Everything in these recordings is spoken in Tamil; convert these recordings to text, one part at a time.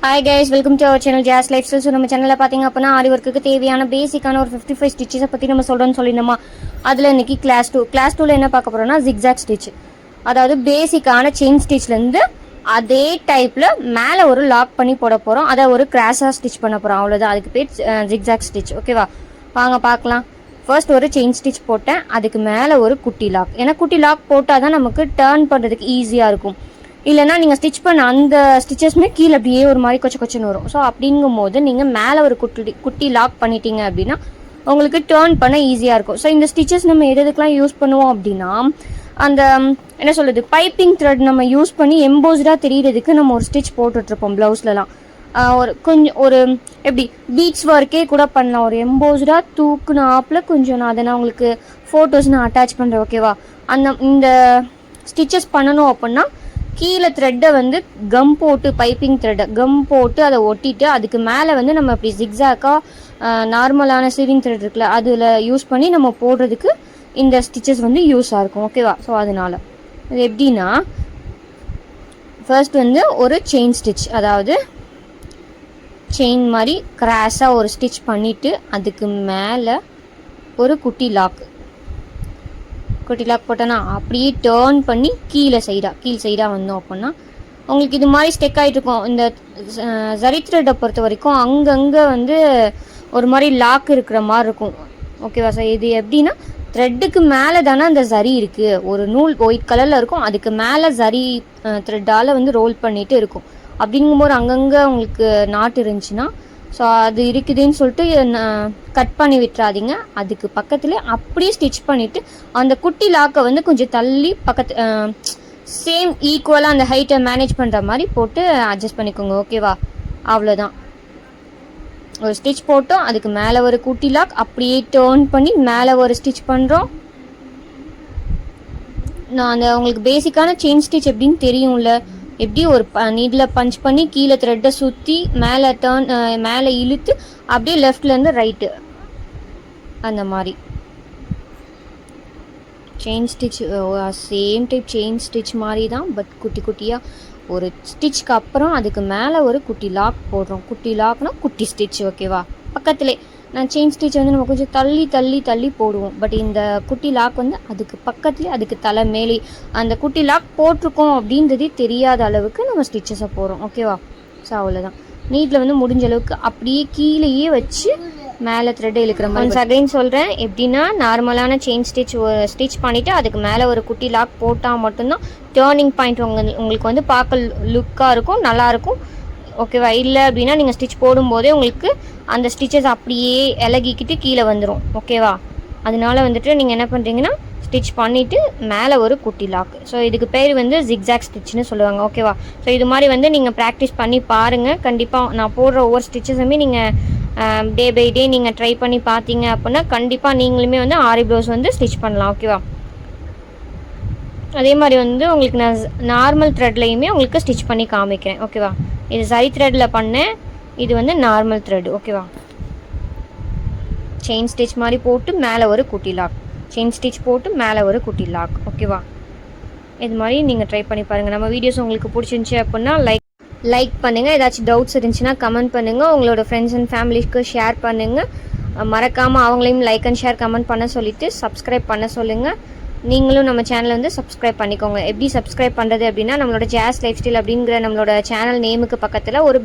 Hi guys, welcome to our channel Jazz Lifestyle. So நம்ம சேனல்ல பாத்தீங்க அப்படினா ஆரி ஒர்க்குக்கு தேவையான பேசிக்கான ஒரு 55 ஸ்டிச்சஸ் பத்தி நம்ம சொல்றோம்னு சொல்லிருந்தோமா. அதுல இன்னைக்கு கிளாஸ் 2ல என்ன பார்க்க போறோம்னா zigzag ஸ்டிட்ச். அதாவது பேசிக்கான செயின் ஸ்டிச்ல இருந்து அதே டைப்ல மேல ஒரு லாக் பண்ணி போட போறோம். அத ஒரு கிராஸா ஸ்டிச் பண்ண போறோம். அவ்வளவுதான். அதுக்கு பேர் zigzag ஸ்டிட்ச். ஓகேவா? வாங்க பார்க்கலாம். ஃபர்ஸ்ட் ஒரு செயின் ஸ்டிச் போட்டேன். அதுக்கு மேல ஒரு குட்டி லாக். ஏன்னா குட்டி லாக் போட்டா தான் நமக்கு டர்ன் பண்றதுக்கு ஈஸியா இருக்கும். இல்லைனா நீங்கள் ஸ்டிச் பண்ண அந்த ஸ்டிச்சஸ்மே கீழே அப்படியே ஒரு மாதிரி கொச்சன்னு வரும். ஸோ அப்படிங்கும் போது நீங்கள் மேலே ஒரு குட்டி லாக் பண்ணிட்டீங்க அப்படின்னா உங்களுக்கு டேர்ன் பண்ண ஈஸியாக இருக்கும். ஸோ இந்த ஸ்டிச்சஸ் நம்ம எதுக்கெலாம் யூஸ் பண்ணுவோம் அப்படின்னா அந்த என்ன சொல்கிறது பைப்பிங் த்ரெட் நம்ம யூஸ் பண்ணி எம்போஸ்டாக தெரிகிறதுக்கு நம்ம ஒரு ஸ்டிச் போட்டுட்ருப்போம் ப்ளவுஸ்லலாம். ஒரு கொஞ்சம் ஒரு எப்படி பீட்ஸ் ஒர்க்கே கூட பண்ணலாம். ஒரு எம்போஸ்டாக தூக்குன ஆப்பில் கொஞ்சம் நான் அதை நான் உங்களுக்கு ஃபோட்டோஸ் நான் அட்டாச் பண்ணுறேன். ஓகேவா? இந்த ஸ்டிச்சஸ் பண்ணணும் அப்படின்னா கீழே த்ரெட்டை வந்து கம் போட்டு பைப்பிங் த்ரெட்டை கம் போட்டு அதை ஒட்டிட்டு அதுக்கு மேலே வந்து நம்ம இப்படி ஜிக்ஸாக்காக நார்மலான சீவிங் த்ரெட் இருக்குல்ல அதில் யூஸ் பண்ணி நம்ம போடுறதுக்கு இந்த ஸ்டிச்சஸ் வந்து யூஸாக இருக்கும். ஓகேவா? ஸோ அதனால் இது எப்படின்னா ஃபர்ஸ்ட் வந்து ஒரு செயின் ஸ்டிச், அதாவது செயின் மாதிரி கிராஸாக ஒரு ஸ்டிச் பண்ணிவிட்டு அதுக்கு மேலே ஒரு குட்டி லாக் போட்டோன்னா அப்படியே டேர்ன் பண்ணி கீழ் சைடாக வந்தோம் அப்படின்னா உங்களுக்கு இது மாதிரி ஸ்டெக் ஆகிட்டு இருக்கும். இந்த ஜரி த்ரெட்டை பொறுத்த வரைக்கும் அங்கங்கே வந்து ஒரு மாதிரி லாக் இருக்கிற மாதிரி இருக்கும். ஓகேவா சார்? இது எப்படின்னா த்ரெட்டுக்கு மேலே தானே அந்த ஜரி இருக்குது. ஒரு நூல் ஒயிட் கலரில் இருக்கும், அதுக்கு மேலே ஜரி த்ரெட்டால் வந்து ரோல் பண்ணிட்டு இருக்கும். அப்படிங்கும்போது அங்கங்கே உங்களுக்கு நாட்டு இருந்துச்சுன்னா ஸோ அது இருக்குதுன்னு சொல்லிட்டு கட் பண்ணி விட்டுறாதீங்க. அதுக்கு பக்கத்தில் அப்படியே ஸ்டிச் பண்ணிவிட்டு அந்த குட்டி லாக்கை வந்து கொஞ்சம் தள்ளி சேம் ஈக்குவலாக அந்த ஹைட்டை மேனேஜ் பண்ணுற மாதிரி போட்டு அட்ஜஸ்ட் பண்ணிக்கோங்க. ஓகேவா? அவ்வளோதான். ஒரு ஸ்டிச் போட்டோம், அதுக்கு மேலே ஒரு குட்டி லாக் அப்படியே டேர்ன் பண்ணி மேலே ஒரு ஸ்டிச் பண்ணுறோம். நான் அந்த உங்களுக்கு பேசிக்கான செயின் ஸ்டிச் எப்படின்னு தெரியும்ல, எப்படி ஒரு நீடில் பஞ்ச் பண்ணி கீழே த்ரெட்டை சுற்றி மேலே இழுத்து அப்படியே லெஃப்ட்லேருந்து ரைட்டு அந்த மாதிரி chain stitch same type chain stitch மாதிரி தான். பட் குட்டி குட்டியாக ஒரு ஸ்டிச்சுக்கு அப்புறம் அதுக்கு மேலே ஒரு குட்டி லாக் போடுறோம். குட்டி லாக்னா குட்டி ஸ்டிச். ஓகேவா? பக்கத்துலேயே நான் செயின் ஸ்டிச் வந்து நம்ம கொஞ்சம் தள்ளி போடுவோம். பட் இந்த குட்டி லாக் வந்து அதுக்கு பக்கத்துலேயே அதுக்கு தலை மேலே அந்த குட்டி லாக் போட்டிருக்கோம் அப்படின்றதே தெரியாத அளவுக்கு நம்ம ஸ்டிச்சஸை போடுறோம். ஓகேவா? ஸோ அவ்வளோதான். நீட்டில் வந்து முடிஞ்ச அளவுக்கு அப்படியே கீழேயே வச்சு மேலே த்ரெட்டை இழுக்கிற மாதிரி அகைன் சொல்கிறேன். எப்படின்னா நார்மலான செயின் ஸ்டிச் பண்ணிவிட்டு அதுக்கு மேலே ஒரு குட்டி லாக் போட்டால் மட்டும்தான் டேர்னிங் பாயிண்ட் உங்களுக்கு வந்து பார்க்க லுக்காக இருக்கும், நல்லாயிருக்கும். ஓகேவா? இல்லை அப்படின்னா நீங்கள் ஸ்டிச் போடும்போதே உங்களுக்கு அந்த ஸ்டிச்சஸ் அப்படியே இலகிக்கிட்டு கீழே வந்துடும். ஓகேவா? அதனால வந்துட்டு நீங்கள் என்ன பண்ணுறீங்கன்னா ஸ்டிச் பண்ணிவிட்டு மேலே ஒரு குட்டி லாக். ஸோ இதுக்கு பேர் வந்து ஜிக்ஸாக் ஸ்டிச்னு சொல்லுவாங்க. ஓகேவா? ஸோ இது மாதிரி வந்து நீங்கள் ப்ராக்டிஸ் பண்ணி பாருங்கள். கண்டிப்பாக நான் போடுற ஒவ்வொரு ஸ்டிச்சஸுமே நீங்கள் டே பை டே நீங்கள் ட்ரை பண்ணி பார்த்தீங்க அப்படின்னா கண்டிப்பாக நீங்களுமே வந்து ஆரி ப்ளவுஸ் வந்து ஸ்டிச் பண்ணலாம். ஓகேவா? அதே மாதிரி வந்து உங்களுக்கு நான் நார்மல் த்ரெட்லையுமே உங்களுக்கு ஸ்டிச் பண்ணி காமிக்கிறேன். ஓகேவா? இது சரி த்ரெட்டில் பண்ணேன், இது வந்து நார்மல் த்ரெட். ஓகேவா? செயின் ஸ்டிச் மாதிரி போட்டு மேலே ஒரு குட்டி லாக், செயின் ஸ்டிச் போட்டு மேலே ஒரு குட்டி லாக். ஓகேவா? இது மாதிரி நீங்கள் ட்ரை பண்ணி பாருங்கள். நம்ம வீடியோஸ் உங்களுக்கு பிடிச்சிருந்துச்சி அப்படின்னா லைக் பண்ணுங்கள். ஏதாச்சும் டவுட்ஸ் இருந்துச்சுன்னா கமெண்ட் பண்ணுங்கள். உங்களோட ஃப்ரெண்ட்ஸ் அண்ட் ஃபேமிலிஸ்க்கு ஷேர் பண்ணுங்கள். மறக்காமல் அவங்களையும் லைக் அண்ட் ஷேர் கமெண்ட் பண்ண சொல்லிவிட்டு சப்ஸ்கிரைப் பண்ண சொல்லுங்கள். நீங்களும் நம்ம சேனலை வந்து சப்ஸ்கிரைப் பண்ணிக்கோங்க. எப்படி சப்ஸ்கிரைப் பண்ணுறது அப்படின்னா நம்மளோட ஜாஸ் லைஃப் ஸ்டைல் அப்படிங்கிற நம்மளோட சேனல் நேமுக்கு பக்கத்தில் ஒரு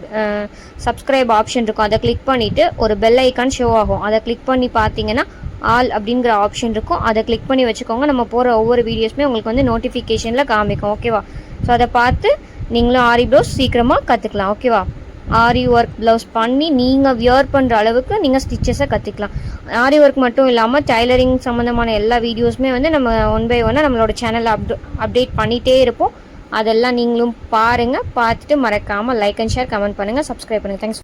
சப்ஸ்கிரைப் ஆப்ஷன் இருக்கும். அதை கிளிக் பண்ணிவிட்டு ஒரு பெல் ஐக்கான் ஷோ ஆகும். அதை கிளிக் பண்ணி பார்த்தீங்கன்னா ஆல் அப்படிங்கிற ஆப்ஷன் இருக்கும். அதை கிளிக் பண்ணி வச்சுக்கோங்க. நம்ம போகிற ஒவ்வொரு வீடியோஸுமே உங்களுக்கு வந்து நோட்டிஃபிகேஷனில் காமிக்கும். ஓகேவா? ஸோ அதை பார்த்து நீங்களும் ஆரி ப்ளவுஸ் சீக்கிரமாக கற்றுக்கலாம். ஓகேவா? ஆரி ஒர்க் ப்ளவுஸ் பண்ணி நீங்கள் வியர் பண்ணுற அளவுக்கு நீங்கள் ஸ்டிச்சஸை கற்றுக்கலாம். ஆரி ஒர்க் மட்டும் இல்லாமல் டைலரிங் சம்மந்தமான எல்லா வீடியோஸுமே வந்து நம்ம ஒன் பை ஒன்னாக நம்மளோட சேனலில் அப்டேட் பண்ணிகிட்டே இருப்போம். அதெல்லாம் நீங்களும் பாருங்கள். பார்த்துட்டு மறக்காமல் லைக் அண்ட் ஷேர் கமெண்ட் பண்ணுங்கள், சப்ஸ்கிரைப் பண்ணுங்கள். தேங்க்ஸ்.